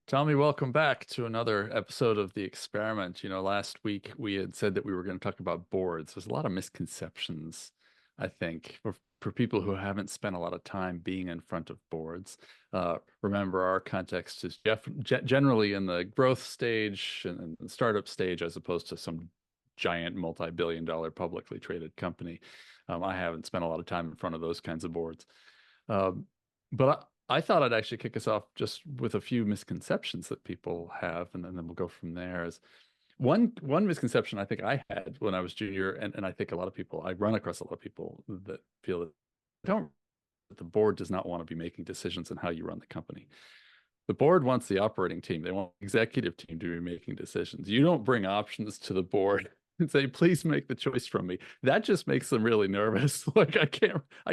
Tommy, welcome back to another episode of The Experiment. Last week we had said that we were going to talk about boards. There's a lot of misconceptions, I think, for people who haven't spent a lot of time being in front of boards. Remember, our context is generally in the growth stage and the startup stage, as opposed to some giant multi-billion-dollar publicly traded company. I haven't spent a lot of time in front of those kinds of boards. But I thought I'd actually kick us off just with a few misconceptions that people have, and then we'll go from there. Is one misconception I think I had when I was junior, and I think a lot of people, I run across a lot of people that feel that don't that the board does not want to be making decisions on how you run the company. The board wants the operating team. They want the executive team to be making decisions. You don't bring options to the board and say, please make the choice from me. That just makes them really nervous. Like I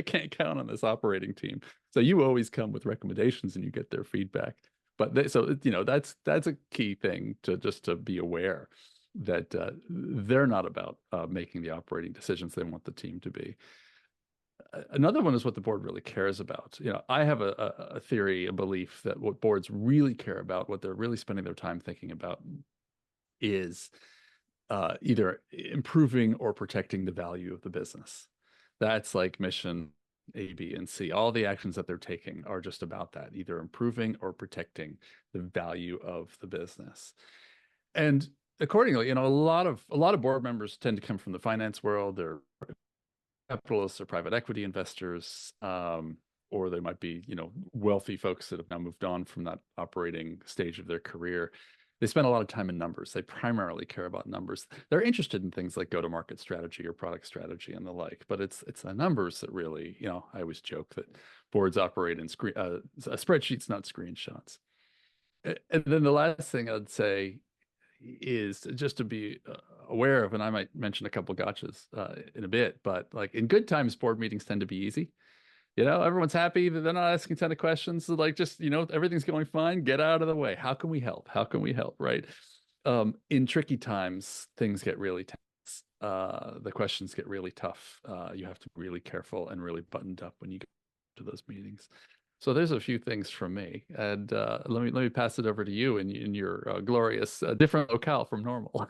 can't count on this operating team. So you always come with recommendations and you get their feedback. But that's a key thing to be aware that they're not about making the operating decisions. They want the team to be. Another one is what the board really cares about. I have a theory, a belief that what boards really care about, what they're really spending their time thinking about, is either improving or protecting the value of the business. That's like mission A, B, and C. All the actions that they're taking are just about that, either improving or protecting the value of the business. And accordingly, a lot of board members tend to come from the finance world. They're capitalists or private equity investors, or they might be, wealthy folks that have now moved on from that operating stage of their career. They spend a lot of time in numbers. They primarily care about numbers. They're interested in things like go-to-market strategy or product strategy and the like, but it's the numbers that really, I always joke that boards operate in spreadsheets, not screenshots. And then the last thing I'd say is just to be aware of, and I might mention a couple gotchas in a bit, but like in good times, board meetings tend to be easy. Everyone's happy that they're not asking a ton of questions. So like, just, everything's going fine. Get out of the way. How can we help? How can we help? Right. In tricky times, things get really tense. The questions get really tough. You have to be really careful and really buttoned up when you go to those meetings. So there's a few things from me, and let me pass it over to you in your glorious different locale from normal.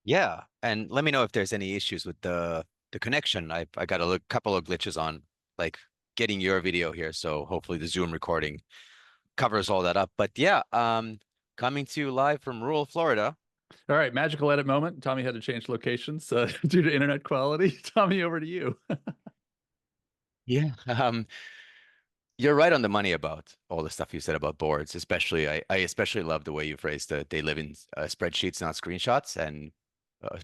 Yeah, and let me know if there's any issues with the connection. I got a couple of glitches on like getting your video here, so hopefully the Zoom recording covers all that up. But yeah, coming to you live from rural Florida. All right, magical edit moment. Tommy had to change locations due to internet quality. Tommy, over to you. Yeah. You're right on the money about all the stuff you said about boards, especially I especially love the way you phrased that they live in spreadsheets, not screenshots, and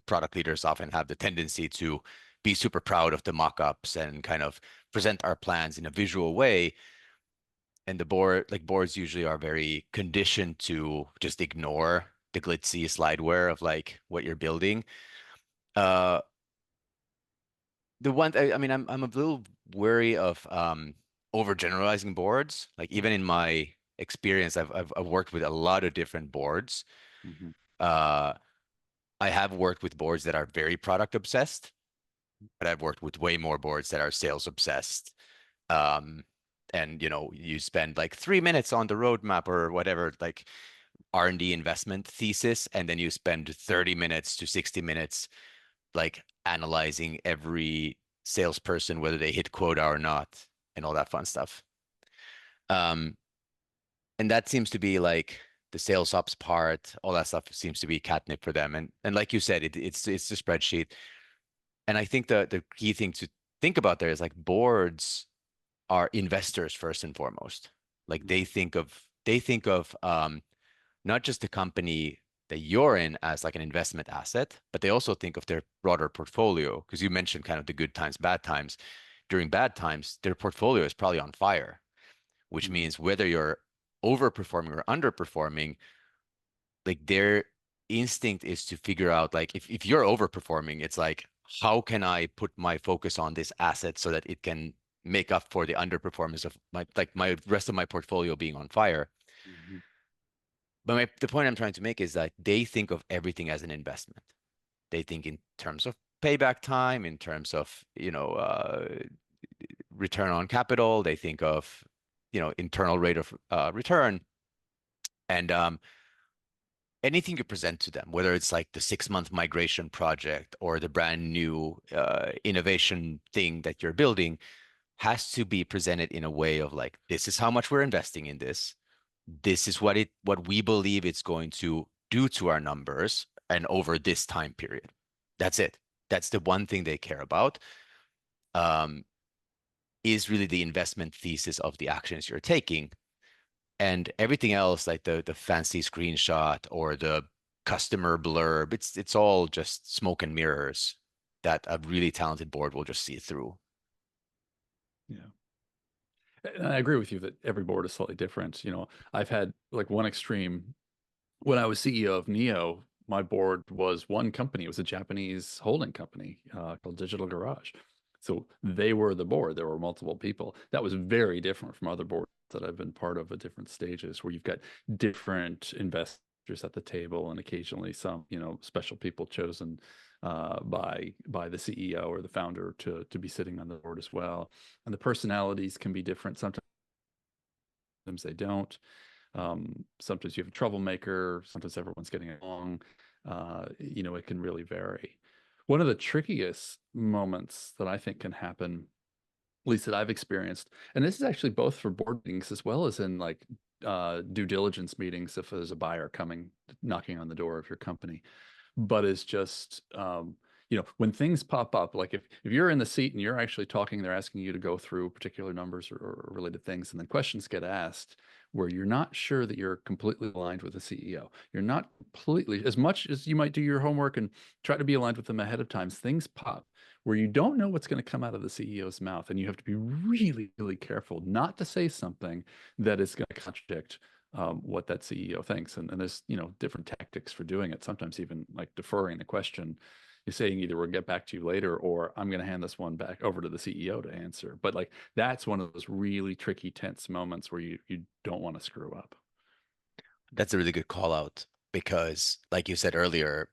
product leaders often have the tendency to be super proud of the mock-ups and kind of present our plans in a visual way. And boards usually are very conditioned to just ignore the glitzy slideware of like what you're building. Uh, the one I mean I'm a little wary of overgeneralizing boards. Like even in my experience, I've worked with a lot of different boards. Mhm. Uh, I have worked with boards that are very product obsessed, but I've worked with way more boards that are sales obsessed. Um, and you spend like 3 minutes on the roadmap or whatever, like R&D investment thesis, and then you spend 30 minutes to 60 minutes like analyzing every salesperson, whether they hit quota or not, and all that fun stuff. Um, and that seems to be like the sales ops part, all that stuff seems to be catnip for them. And like you said, it's the spreadsheet. And I think the key thing to think about there is like boards are investors first and foremost. Like they think of not just the company that you're in as like an investment asset, but they also think of their broader portfolio. Because you mentioned kind of the good times, bad times. During bad times, their portfolio is probably on fire, which Mhm. means whether you're overperforming or underperforming, like their instinct is to figure out like if you're overperforming, it's like, how can I put my focus on this asset so that it can make up for the underperformance of my rest of my portfolio being on fire. Mhm. But the point I'm trying to make is that they think of everything as an investment. They think in terms of payback time, in terms of, return on capital. They think of, internal rate of return. And anything you present to them, whether it's like the 6 month migration project or the brand new innovation thing that you're building, has to be presented in a way of like, this is how much we're investing in this. This is what we believe it's going to do to our numbers and over this time period. That's it. That's the one thing they care about. Um, is really the investment thesis of the actions you're taking. And everything else, like the fancy screenshot or the customer blurb, it's all just smoke and mirrors that a really talented board will just see through. Yeah. And I agree with you that every board is slightly different. I've had like one extreme when I was CEO of Neo, my board was one company. It was a Japanese holding company called Digital Garage. So they were the board. There were multiple people. That was very different from other boards that I've been part of at different stages, where you've got different investors at the table and occasionally some, special people chosen by the CEO or the founder to be sitting on the board as well. And the personalities can be different. Sometimes they don't. Sometimes you have a troublemaker, sometimes everyone's getting along. It can really vary. One of the trickiest moments that I think can happen, at least that I've experienced, and this is actually both for board meetings as well as in like due diligence meetings if there's a buyer coming knocking on the door of your company, but is just when things pop up, like if you're in the seat and you're actually talking, they're asking you to go through particular numbers or related things, and then questions get asked where you're not sure that you're completely aligned with the CEO. You're not completely, as much as you might do your homework and try to be aligned with them ahead of time, things pop where you don't know what's going to come out of the CEO's mouth, and you have to be really, really careful not to say something that is going to contradict what that CEO thinks. And there's, different tactics for doing it. Sometimes even like deferring the question. You're saying either we'll get back to you later or I'm going to hand this one back over to the CEO to answer. But like that's one of those really tricky, tense moments where you don't want to screw up. That's a really good call out because, like you said earlier,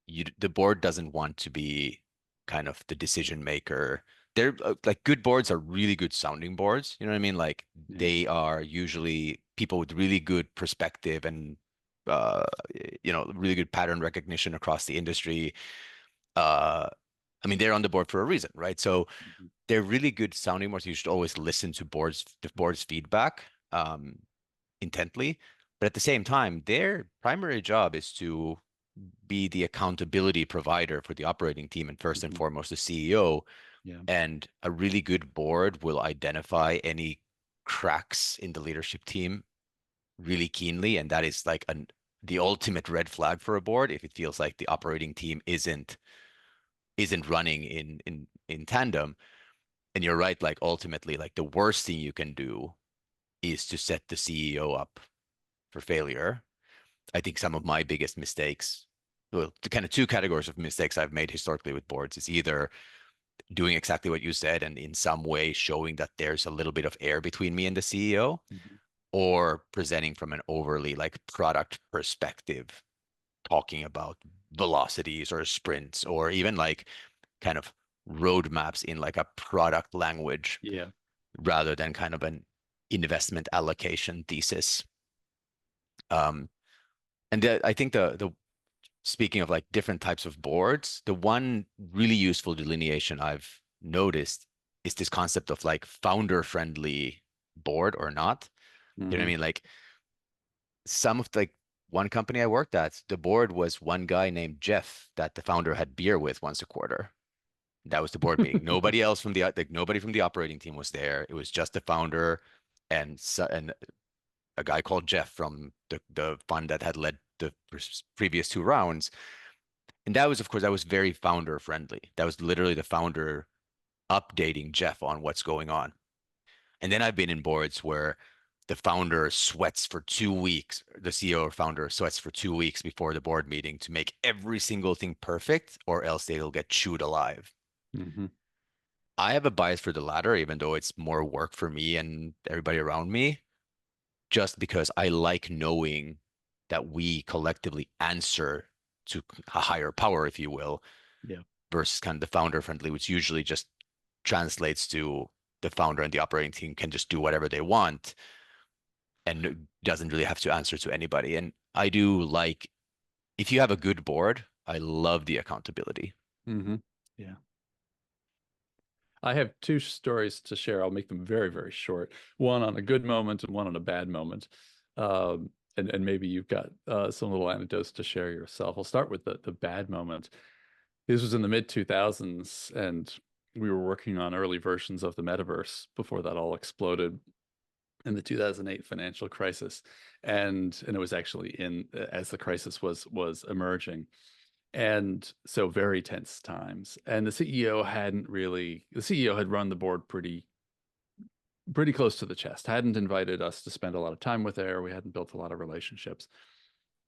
the board doesn't want to be kind of the decision maker. They're like good boards are really good sounding boards. You know what I mean? Like Yeah. they are usually people with really good perspective and uh, really good pattern recognition across the industry. Uh, I mean, they're on the board for a reason, right? So Mhm. they're really good sounding boards. You should always listen to the board's feedback intently. But at the same time, their primary job is to be the accountability provider for the operating team and first and Mhm. foremost the CEO. Yeah. And a really good board will identify any cracks in the leadership team really keenly. And that is like the ultimate red flag for a board if it feels like the operating team isn't running in tandem. And you're right, like ultimately, like the worst thing you can do is to set the CEO up for failure. I think some of my biggest mistakes, well, the kind of two categories of mistakes I've made historically with boards is either doing exactly what you said and in some way showing that there's a little bit of air between me and the CEO, Mhm. or presenting from an overly like product perspective, talking about velocities or sprints or even like kind of roadmaps in like a product language Yeah. rather than kind of an investment allocation thesis. Um, and I think the speaking of like different types of boards, the one really useful delineation I've noticed is this concept of like founder friendly board or not. You know what I Hmm. mean? Like some of like one company I worked at, the board was one guy named Jeff that the founder had beer with once a quarter. That was the board meeting. Nobody else from the like nobody from the operating team was there. It was just the founder and a guy called Jeff from the fund that had led the previous two rounds. And that was, of course, that was very founder friendly. That was literally the founder updating Jeff on what's going on. And then I've been in boards where the founder sweats for 2 weeks, the CEO or founder sweats for 2 weeks before the board meeting to make every single thing perfect, or else they'll get chewed alive. Hmm. I have a bias for the latter, even though it's more work for me and everybody around me, just because I like knowing that we collectively answer to a higher power, if you will, Yeah. versus kind of the founder friendly, which usually just translates to the founder and the operating team can just do whatever they want. and doesn't really have to answer to anybody. And I do like, if you have a good board, I love the accountability. Hmm. Yeah. I have two stories to share. I'll make them very, very short. One on a good moment and one on a bad moment. And maybe you've got some little anecdotes to share yourself. I'll start with the bad moment. This was in the mid 2000s, and we were working on early versions of the metaverse before that all exploded in the 2008 financial crisis. And it was actually in as the crisis was emerging. And so very tense times. And the CEO had run the board pretty close to the chest, hadn't invited us to spend a lot of time with there. We hadn't built a lot of relationships.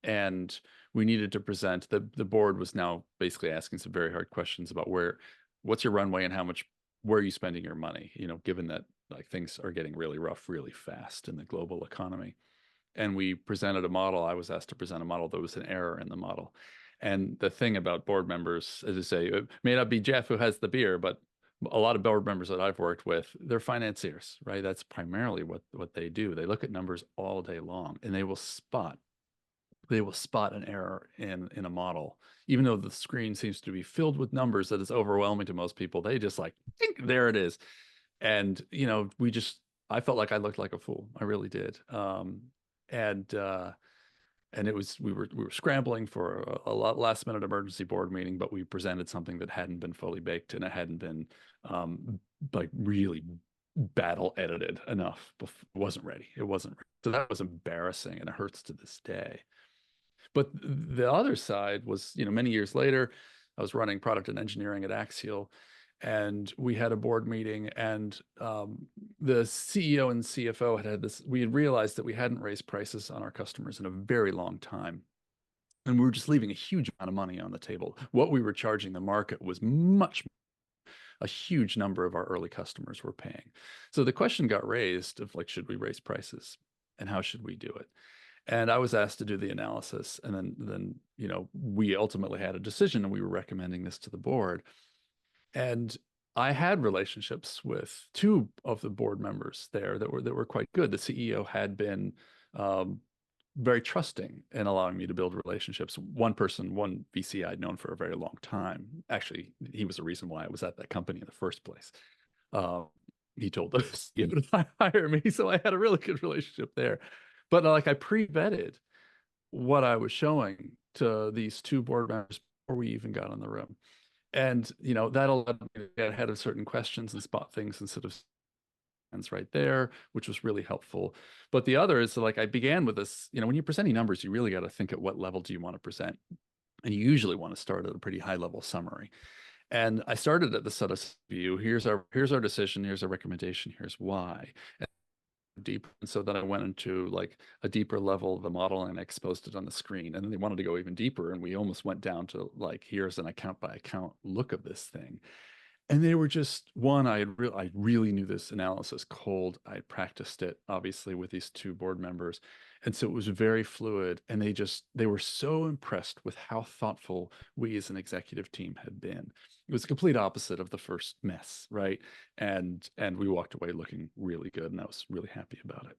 And we needed to present. The board was now basically asking some very hard questions about what's your runway and where are you spending your money, given that like things are getting really rough really fast in the global economy. And we presented a model. I was asked to present a model. There was an error in the model. And the thing about board members, as I say, it may not be Jeff who has the beer, but a lot of board members that I've worked with, they're financiers, right? That's primarily what they do. They look at numbers all day long, and they will spot an error in a model, even though the screen seems to be filled with numbers that is overwhelming to most people. They just like, "Tink, there it is." And I felt like I looked like a fool. I really did. And and we were scrambling for a lot last minute emergency board meeting, but we presented something that hadn't been fully baked and it hadn't been um, like really battle edited enough. It wasn't ready. It wasn't ready. So that was embarrassing, and it hurts to this day. But the other side was, many years later, I was running product and engineering at Axial, and we had a board meeting, and the CEO and CFO had this. We had realized that we hadn't raised prices on our customers in a very long time. And we were just leaving a huge amount of money on the table. What we were charging the market was a huge number of our early customers were paying. So the question got raised of like, should we raise prices and how should we do it? And I was asked to do the analysis, and then we ultimately had a decision, and we were recommending this to the board. And I had relationships with two of the board members there that were quite good. The CEO had been um, very trusting in allowing me to build relationships. One person, one VC I'd known for a very long time. Actually, he was the reason why I was at that company in the first place. Uh, he told the CEO to hire me, so I had a really good relationship there. But like I pre-vetted what I was showing to these two board members before we even got in the room. And, that allowed me to get ahead of certain questions and spot things instead of hands right there, which was really helpful. But the other is like I began with this, when you're presenting numbers, you really got to think at what level do you want to present. And you usually want to start at a pretty high level summary. And I started at the sort of view, here's our decision, here's our recommendation, here's why. Deep. And so then I went into like a deeper level of the model and I exposed it on the screen. And then they wanted to go even deeper. And we almost went down to like, here's an account by account look of this thing. And they were just one, I really knew this analysis cold. I practiced it obviously with these two board members. And so it was very fluid. And they were so impressed with how thoughtful we as an executive team had been. It was the complete opposite of the first mess, right? And we walked away looking really good, and I was really happy about it.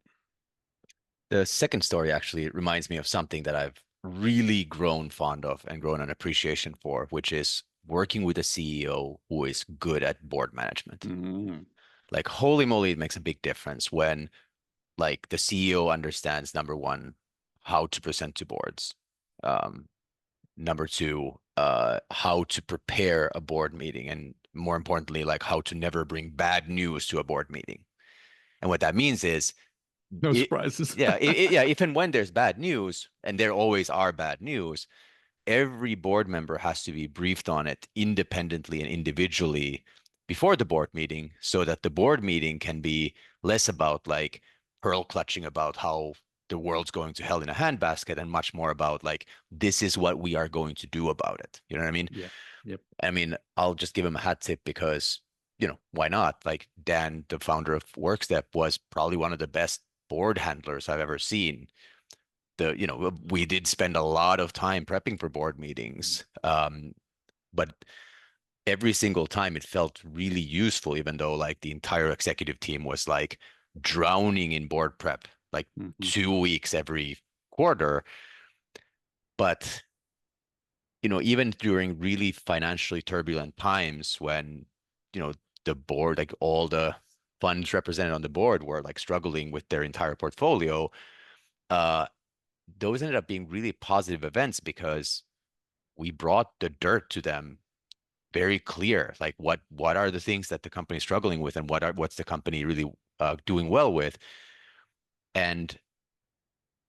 The second story actually reminds me of something that I've really grown fond of and grown an appreciation for, which is working with a CEO who is good at board management. Mhm. Like, holy moly, it makes a big difference when like the CEO understands number one, how to present to boards. Um, Number two, how to prepare a board meeting, and more importantly, like how to never bring bad news to a board meeting. And what that means is No it, surprises. yeah, yeah, if and when there's bad news, and there always are bad news, every board member has to be briefed on it independently and individually before the board meeting so that the board meeting can be less about like pearl clutching about how the world's going to hell in a handbasket and much more about like this is what we are going to do about it. You know what I mean? Yeah. Yep. I mean, I'll just give him a hat tip because, why not? Like Dan, the founder of Workstep, was probably one of the best board handlers I've ever seen. We did spend a lot of time prepping for board meetings, but every single time it felt really useful, even though like the entire executive team was like drowning in board prep. like Hmm. 2 weeks every quarter. But, even during really financially turbulent times when, you know, the board, like all the funds represented on the board were like struggling with their entire portfolio, uh, those ended up being really positive events because we brought the dirt to them very clear, like what are the things that the company is struggling with and what's the company really doing well with. And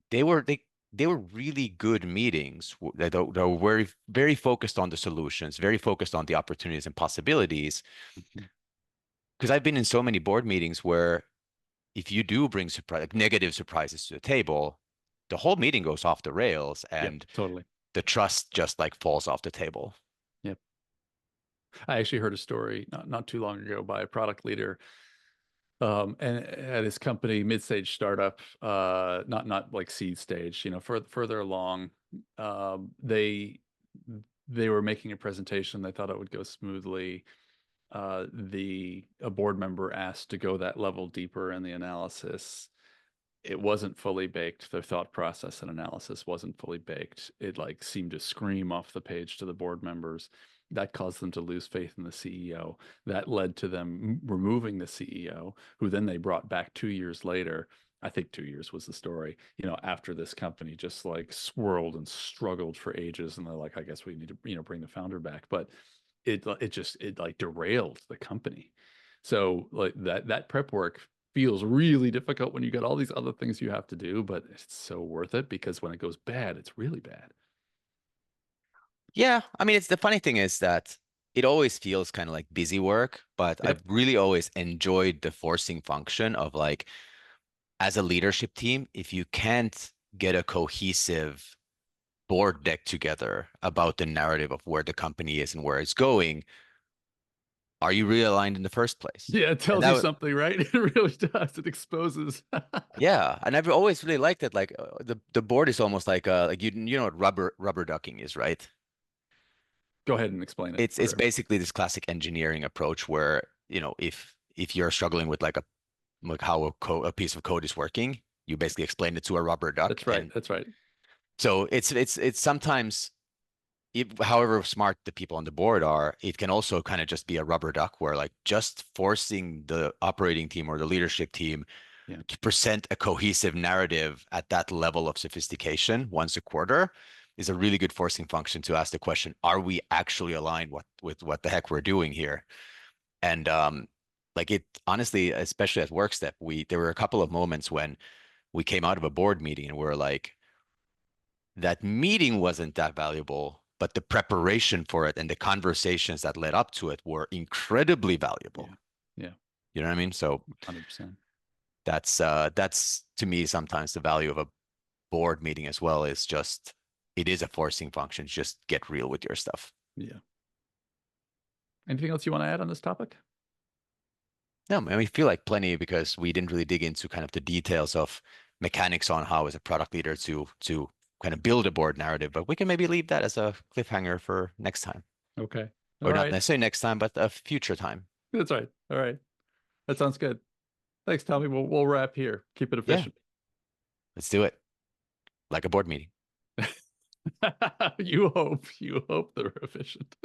they were really good meetings that were very very focused on the solutions, very focused on the opportunities and possibilities. Hmm. Because I've been in so many board meetings where if you do bring like negative surprises to the table, the whole meeting goes off the rails Yep, and totally. the trust just like falls off the table. Yep. I actually heard a story not too long ago by a product leader, and at his company, mid-stage startup, not like seed stage, further along. They were making a presentation. They thought it would go smoothly. The A board member asked to go that level deeper in the analysis. It wasn't fully baked. Their thought process and analysis wasn't fully baked. It like seemed to scream off the page to the board members. That caused them to lose faith in the CEO. That led to them removing the CEO, who then they brought back 2 years later. I think 2 years was the story, after this company just like swirled and struggled for ages. And they're like, I guess we need to, bring the founder back. But it like derailed the company. So like that prep work feels really difficult when you got all these other things you have to do, but it's so worth it because when it goes bad, it's really bad. Yeah, I mean, it's the funny thing is that it always feels kind of like busy work, but I've Yep. really always enjoyed the forcing function of like, as a leadership team, if you can't get a cohesive board deck together about the narrative of where the company is and where it's going, are you realigned in the first place? Yeah, it And tells you something, right? It really does. It exposes. yeah, and I've always really liked it. Like the board is almost like you know what rubber ducking is, right? Go ahead and explain it It's for. basically this classic engineering approach where, if you're struggling with like how a piece of code is working, you basically explain it to a rubber duck. That's right. And That's right. so it's sometimes, however smart the people on the board are, it can also kind of just be a rubber duck where like just forcing the operating team or the leadership team Yeah. to present a cohesive narrative at that level of sophistication once a quarter is a really good forcing function to ask the question, are we actually aligned with what the heck we're doing here? And like it honestly, especially at Workstep, there were a couple of moments when we came out of a board meeting and we were like, that meeting wasn't that valuable, but the preparation for it and the conversations that led up to it were incredibly Yeah. valuable. Yeah. You know what I mean? So 100%. that's to me sometimes the value of a board meeting as well, is just it is a forcing function. Just get real with your stuff. Yeah. Anything else you want to add on this topic? No, I mean, I feel like plenty because we didn't really dig into kind of the details of mechanics on how as a product leader to kind of build a board narrative, but we can maybe leave that as a cliffhanger for next time. Okay. All Or not right. necessarily next time, but a future time. That's right. All right. That sounds good. Thanks, Tommy. We'll wrap here. Keep it Yeah, efficient. let's do it. Like a board meeting. You hope they're efficient.